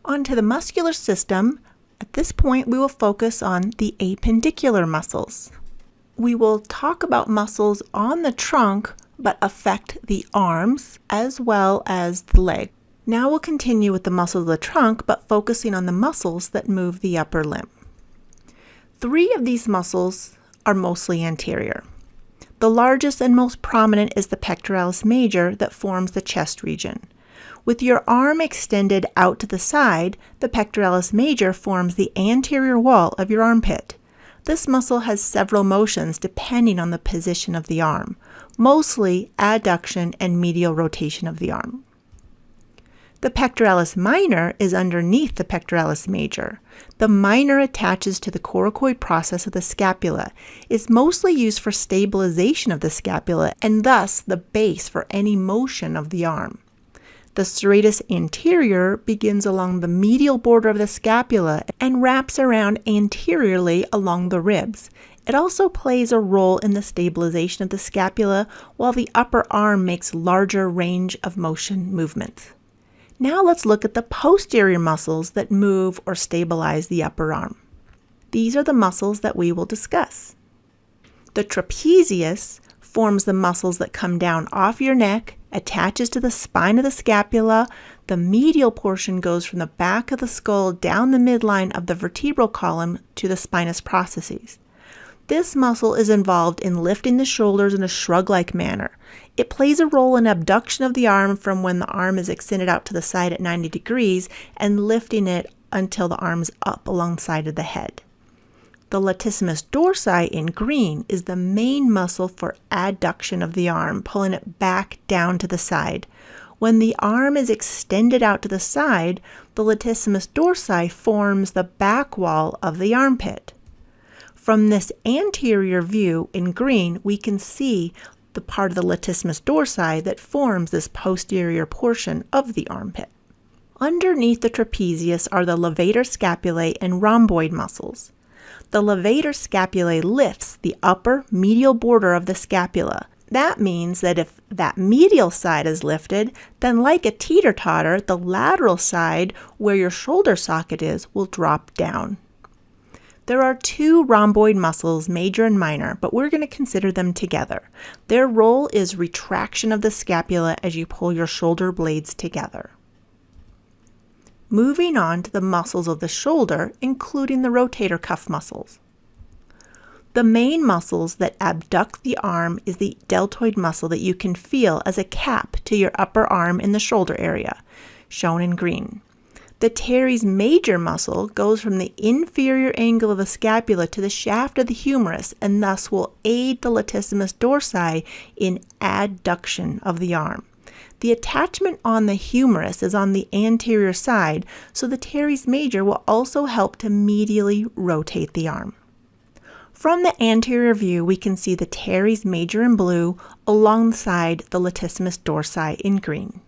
Onto the muscular system. At this point, we will focus on the appendicular muscles. We will talk about muscles on the trunk, but affect the arms as well as the leg. Now we'll continue with the muscles of the trunk, but focusing on the muscles that move the upper limb. 3 of these muscles are mostly anterior. The largest and most prominent is the pectoralis major that forms the chest region. With your arm extended out to the side, the pectoralis major forms the anterior wall of your armpit. This muscle has several motions depending on the position of the arm, mostly adduction and medial rotation of the arm. The pectoralis minor is underneath the pectoralis major. The minor attaches to the coracoid process of the scapula. It's mostly used for stabilization of the scapula and thus the base for any motion of the arm. The serratus anterior begins along the medial border of the scapula and wraps around anteriorly along the ribs. It also plays a role in the stabilization of the scapula, while the upper arm makes larger range of motion movements. Now let's look at the posterior muscles that move or stabilize the upper arm. These are the muscles that we will discuss. The trapezius forms the muscles that come down off your neck, attaches to the spine of the scapula. The medial portion goes from the back of the skull down the midline of the vertebral column to the spinous processes. This muscle is involved in lifting the shoulders in a shrug-like manner. It plays a role in abduction of the arm from when the arm is extended out to the side at 90 degrees and lifting it until the arm is up alongside of the head. The latissimus dorsi in green is the main muscle for adduction of the arm, pulling it back down to the side. When the arm is extended out to the side, the latissimus dorsi forms the back wall of the armpit. From this anterior view in green, we can see the part of the latissimus dorsi that forms this posterior portion of the armpit. Underneath the trapezius are the levator scapulae and rhomboid muscles. The levator scapulae lifts the upper medial border of the scapula. That means that if that medial side is lifted, then like a teeter-totter, the lateral side where your shoulder socket is will drop down. There are 2 rhomboid muscles, major and minor, but we're going to consider them together. Their role is retraction of the scapula as you pull your shoulder blades together. Moving on to the muscles of the shoulder, including the rotator cuff muscles. The main muscles that abduct the arm is the deltoid muscle that you can feel as a cap to your upper arm in the shoulder area, shown in green. The teres major muscle goes from the inferior angle of the scapula to the shaft of the humerus and thus will aid the latissimus dorsi in adduction of the arm. The attachment on the humerus is on the anterior side, so the teres major will also help to medially rotate the arm. From the anterior view, we can see the teres major in blue alongside the latissimus dorsi in green.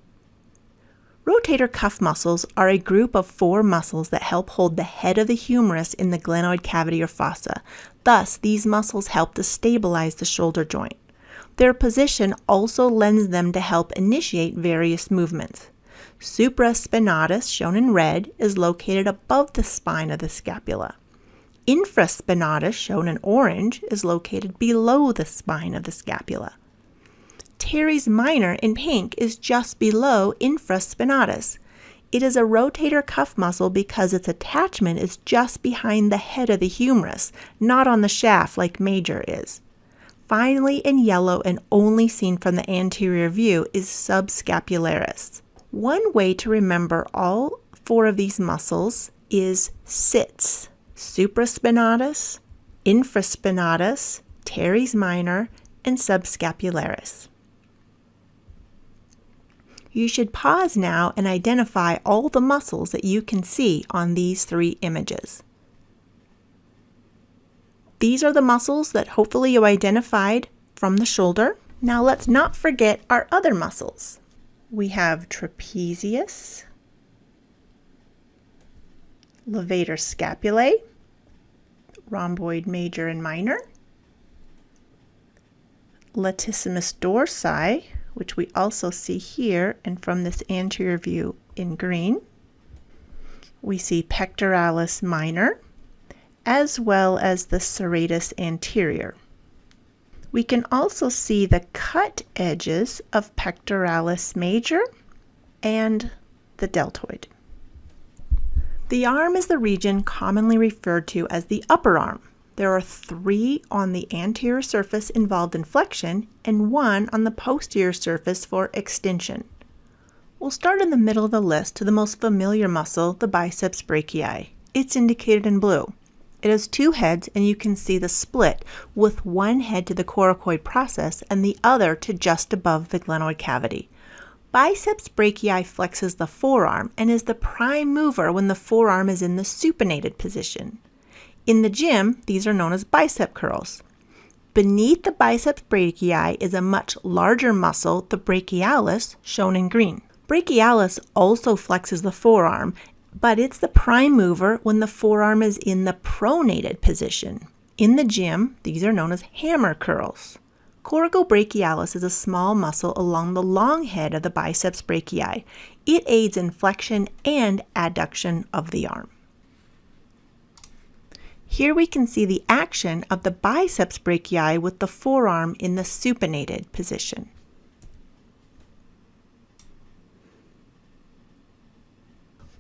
Rotator cuff muscles are a group of 4 muscles that help hold the head of the humerus in the glenoid cavity or fossa. Thus, these muscles help to stabilize the shoulder joint. Their position also lends them to help initiate various movements. Supraspinatus, shown in red, is located above the spine of the scapula. Infraspinatus, shown in orange, is located below the spine of the scapula. Teres minor in pink is just below infraspinatus. It is a rotator cuff muscle because its attachment is just behind the head of the humerus, not on the shaft like major is. Finally, in yellow and only seen from the anterior view is subscapularis. One way to remember all 4 of these muscles is SITS: supraspinatus, infraspinatus, teres minor, and subscapularis. You should pause now and identify all the muscles that you can see on these 3 images. These are the muscles that hopefully you identified from the shoulder. Now let's not forget our other muscles. We have trapezius, levator scapulae, rhomboid major and minor, latissimus dorsi, which we also see here and from this anterior view in green. we see pectoralis minor, as well as the serratus anterior. We can also see the cut edges of pectoralis major and the deltoid. The arm is the region commonly referred to as the upper arm. There are 3 on the anterior surface involved in flexion and 1 on the posterior surface for extension. We'll start in the middle of the list to the most familiar muscle, the biceps brachii. It's indicated in blue. It has 2 heads, and you can see the split with one head to the coracoid process and the other to just above the glenoid cavity. Biceps brachii flexes the forearm and is the prime mover when the forearm is in the supinated position. In the gym, these are known as bicep curls. Beneath the biceps brachii is a much larger muscle, the brachialis, shown in green. Brachialis also flexes the forearm, but it's the prime mover when the forearm is in the pronated position. In the gym, these are known as hammer curls. Coracobrachialis is a small muscle along the long head of the biceps brachii. It aids in flexion and adduction of the arm. Here we can see the action of the biceps brachii with the forearm in the supinated position.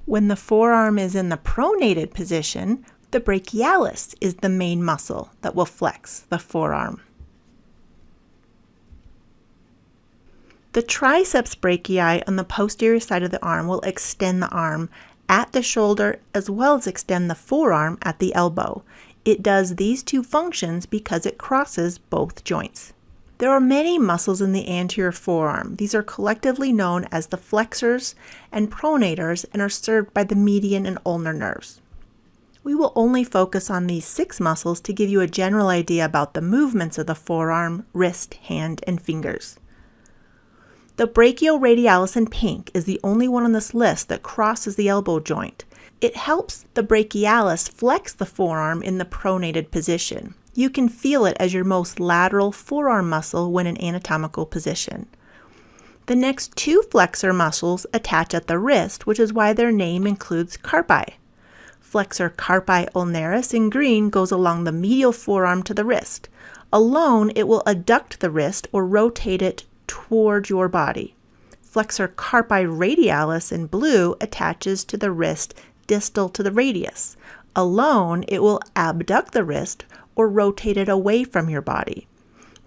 When the forearm is in the pronated position, the brachialis is the main muscle that will flex the forearm. The triceps brachii on the posterior side of the arm will extend the arm at the shoulder as well as extend the forearm at the elbow. It does these 2 functions because it crosses both joints. There are many muscles in the anterior forearm. These are collectively known as the flexors and pronators and are served by the median and ulnar nerves. We will only focus on these 6 muscles to give you a general idea about the movements of the forearm, wrist, hand, and fingers. The brachioradialis in pink is the only one on this list that crosses the elbow joint. It helps the brachialis flex the forearm in the pronated position. You can feel it as your most lateral forearm muscle when in anatomical position. The next 2 flexor muscles attach at the wrist, which is why their name includes carpi. Flexor carpi ulnaris in green goes along the medial forearm to the wrist. Alone, it will adduct the wrist or rotate it toward your body. Flexor carpi radialis in blue attaches to the wrist distal to the radius. Alone, it will abduct the wrist or rotate it away from your body.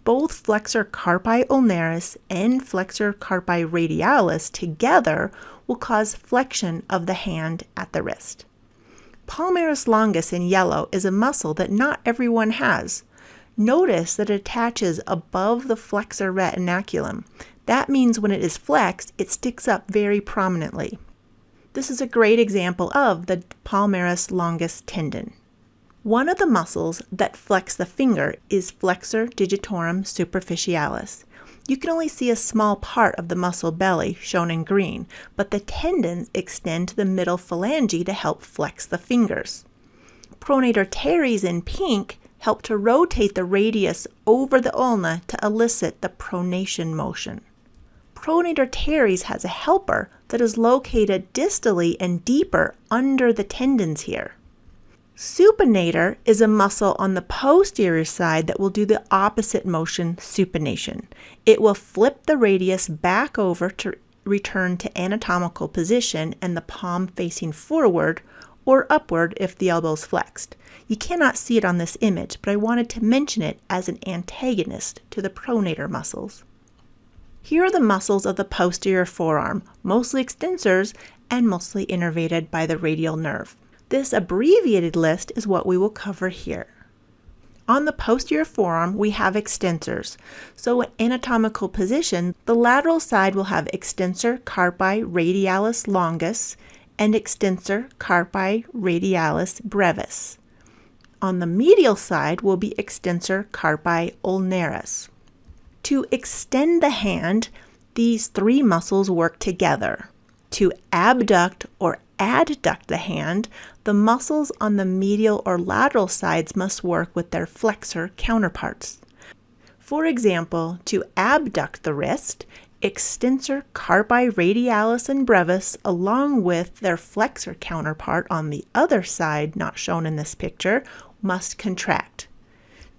Both flexor carpi ulnaris and flexor carpi radialis together will cause flexion of the hand at the wrist. Palmaris longus in yellow is a muscle that not everyone has. Notice that it attaches above the flexor retinaculum. That means when it is flexed, it sticks up very prominently. This is a great example of the palmaris longus tendon. One of the muscles that flex the finger is flexor digitorum superficialis. You can only see a small part of the muscle belly, shown in green, but the tendons extend to the middle phalange to help flex the fingers. Pronator teres in pink help to rotate the radius over the ulna to elicit the pronation motion. Pronator teres has a helper that is located distally and deeper under the tendons here. Supinator is a muscle on the posterior side that will do the opposite motion, supination. It will flip the radius back over to return to anatomical position and the palm facing forward or upward if the elbow is flexed. You cannot see it on this image, but I wanted to mention it as an antagonist to the pronator muscles. Here are the muscles of the posterior forearm, mostly extensors and mostly innervated by the radial nerve. This abbreviated list is what we will cover here. On the posterior forearm, we have extensors. So in anatomical position, the lateral side will have extensor carpi radialis longus and extensor carpi radialis brevis. On the medial side will be extensor carpi ulnaris. To extend the hand, these 3 muscles work together. To abduct or adduct the hand, the muscles on the medial or lateral sides must work with their flexor counterparts. For example, to abduct the wrist, extensor carpi radialis and brevis, along with their flexor counterpart on the other side, not shown in this picture, must contract.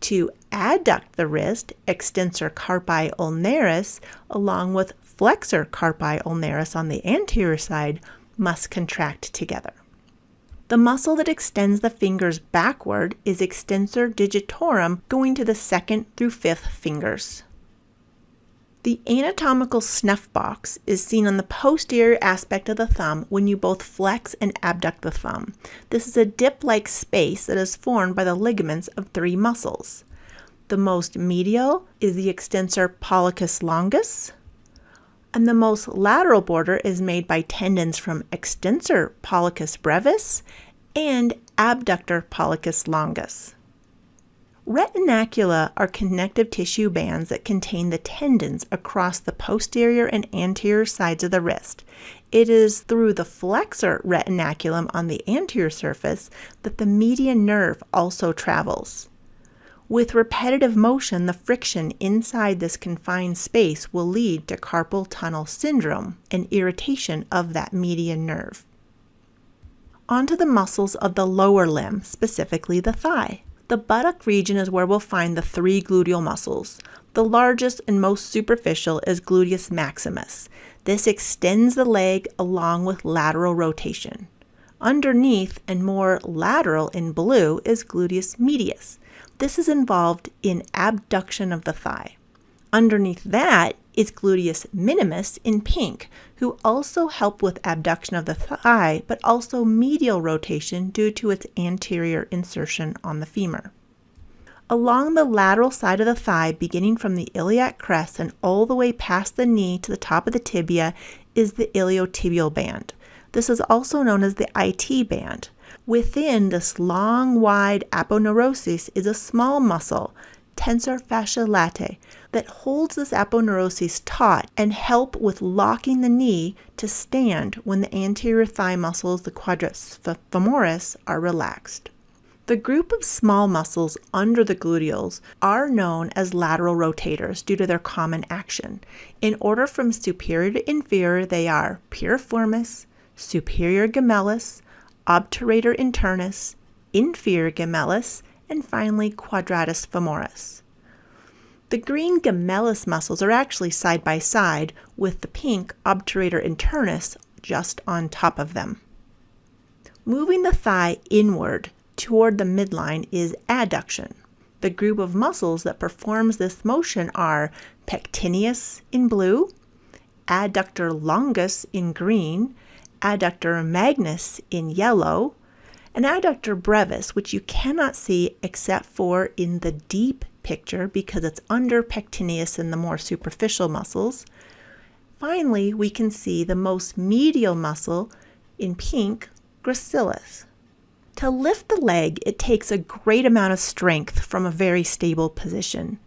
To adduct the wrist, extensor carpi ulnaris, along with flexor carpi ulnaris on the anterior side, must contract together. The muscle that extends the fingers backward is extensor digitorum, going to the 2nd through 5th fingers. The anatomical snuff box is seen on the posterior aspect of the thumb when you both flex and abduct the thumb. This is a dip-like space that is formed by the ligaments of 3 muscles. The most medial is the extensor pollicis longus, and the most lateral border is made by tendons from extensor pollicis brevis and abductor pollicis longus. Retinacula are connective tissue bands that contain the tendons across the posterior and anterior sides of the wrist. It is through the flexor retinaculum on the anterior surface that the median nerve also travels. With repetitive motion, the friction inside this confined space will lead to carpal tunnel syndrome and irritation of that median nerve. Onto the muscles of the lower limb, specifically the thigh. The buttock region is where we'll find the 3 gluteal muscles. The largest and most superficial is gluteus maximus. This extends the leg along with lateral rotation. Underneath and more lateral in blue is gluteus medius. This is involved in abduction of the thigh. Underneath that is gluteus minimus in pink, who also help with abduction of the thigh, but also medial rotation due to its anterior insertion on the femur. Along the lateral side of the thigh, beginning from the iliac crest and all the way past the knee to the top of the tibia, is the iliotibial band. This is also known as the IT band. Within this long, wide aponeurosis is a small muscle, tensor fasciae latae, that holds this aponeurosis taut and help with locking the knee to stand when the anterior thigh muscles, the quadratus femoris, are relaxed. The group of small muscles under the gluteals are known as lateral rotators due to their common action. In order from superior to inferior, they are piriformis, superior gemellus, obturator internus, inferior gemellus, and finally quadratus femoris. The green gemellus muscles are actually side by side with the pink obturator internus just on top of them. Moving the thigh inward toward the midline is adduction. The group of muscles that performs this motion are pectineus in blue, adductor longus in green, adductor magnus in yellow, and adductor brevis, which you cannot see except for in the deep picture because it's under pectineus and the more superficial muscles. Finally, we can see the most medial muscle in pink, gracilis. To lift the leg, it takes a great amount of strength from a very stable position.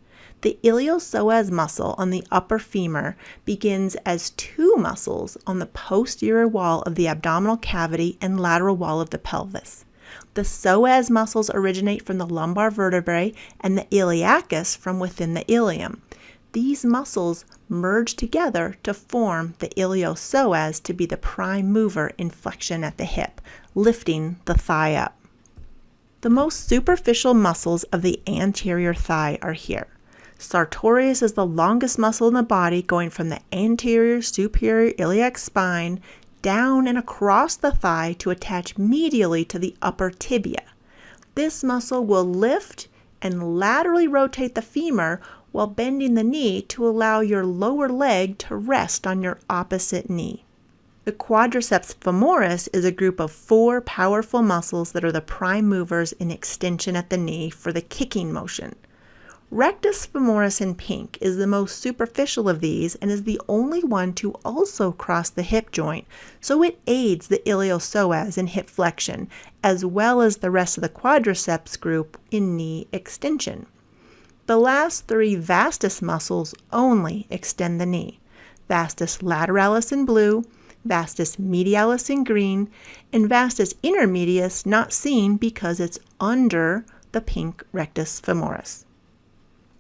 The iliopsoas muscle on the upper femur begins as 2 muscles on the posterior wall of the abdominal cavity and lateral wall of the pelvis. The psoas muscles originate from the lumbar vertebrae and the iliacus from within the ilium. These muscles merge together to form the iliopsoas to be the prime mover in flexion at the hip, lifting the thigh up. The most superficial muscles of the anterior thigh are here. Sartorius is the longest muscle in the body, going from the anterior superior iliac spine down and across the thigh to attach medially to the upper tibia. This muscle will lift and laterally rotate the femur while bending the knee to allow your lower leg to rest on your opposite knee. The quadriceps femoris is a group of 4 powerful muscles that are the prime movers in extension at the knee for the kicking motion. Rectus femoris in pink is the most superficial of these and is the only one to also cross the hip joint, so it aids the iliopsoas in hip flexion, as well as the rest of the quadriceps group in knee extension. The last 3 vastus muscles only extend the knee: vastus lateralis in blue, vastus medialis in green, and vastus intermedius not seen because it's under the pink rectus femoris.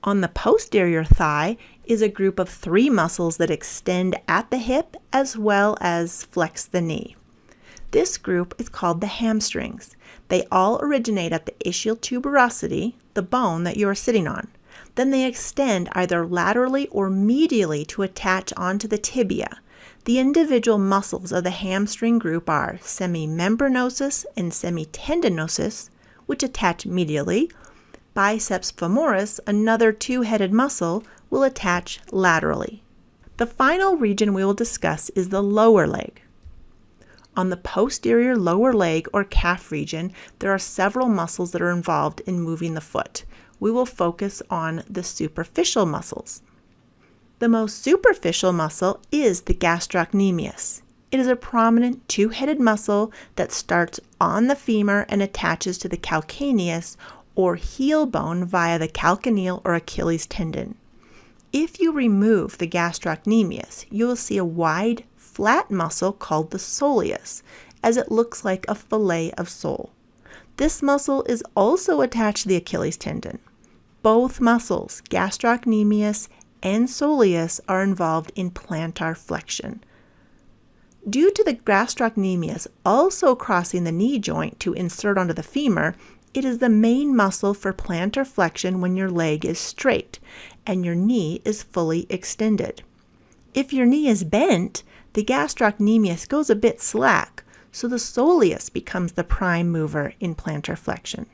On the posterior thigh is a group of 3 muscles that extend at the hip as well as flex the knee. This group is called the hamstrings. They all originate at the ischial tuberosity, the bone that you are sitting on. Then they extend either laterally or medially to attach onto the tibia. The individual muscles of the hamstring group are semimembranosus and semitendinosus, which attach medially. Biceps femoris, another 2-headed muscle, will attach laterally. The final region we will discuss is the lower leg. On the posterior lower leg or calf region, there are several muscles that are involved in moving the foot. We will focus on the superficial muscles. The most superficial muscle is the gastrocnemius. It is a prominent 2-headed muscle that starts on the femur and attaches to the calcaneus or heel bone via the calcaneal or Achilles tendon. If you remove the gastrocnemius, you will see a wide, flat muscle called the soleus, as it looks like a fillet of sole. This muscle is also attached to the Achilles tendon. Both muscles, gastrocnemius and soleus, are involved in plantar flexion. Due to the gastrocnemius also crossing the knee joint to insert onto the femur, it is the main muscle for plantar flexion when your leg is straight and your knee is fully extended. If your knee is bent, the gastrocnemius goes a bit slack, so the soleus becomes the prime mover in plantar flexion.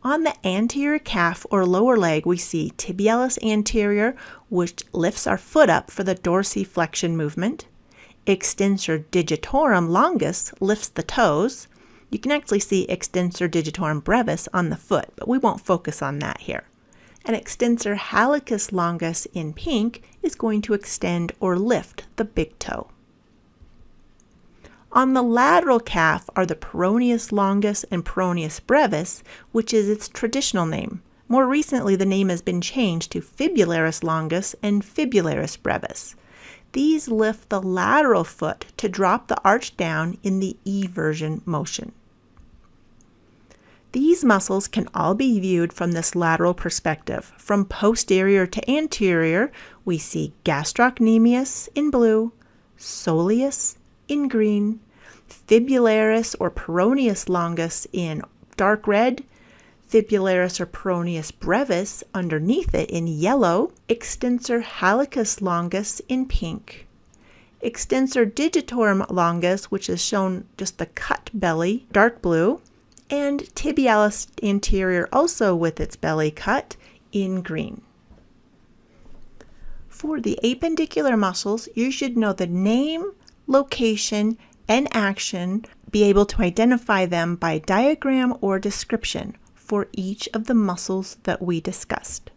On the anterior calf or lower leg, we see tibialis anterior, which lifts our foot up for the dorsiflexion movement. Extensor digitorum longus lifts the toes. You can actually see extensor digitorum brevis on the foot, but we won't focus on that here. And extensor hallucis longus in pink is going to extend or lift the big toe. On the lateral calf are the peroneus longus and peroneus brevis, which is its traditional name. More recently, the name has been changed to fibularis longus and fibularis brevis. These lift the lateral foot to drop the arch down in the eversion motion. These muscles can all be viewed from this lateral perspective. From posterior to anterior, we see gastrocnemius in blue, soleus in green, fibularis or peroneus longus in dark red, fibularis or peroneus brevis underneath it in yellow, extensor hallucis longus in pink, extensor digitorum longus, which is shown just the cut belly, dark blue, and tibialis anterior also with its belly cut in green. For the appendicular muscles, you should know the name, location, and action, be able to identify them by diagram or description for each of the muscles that we discussed.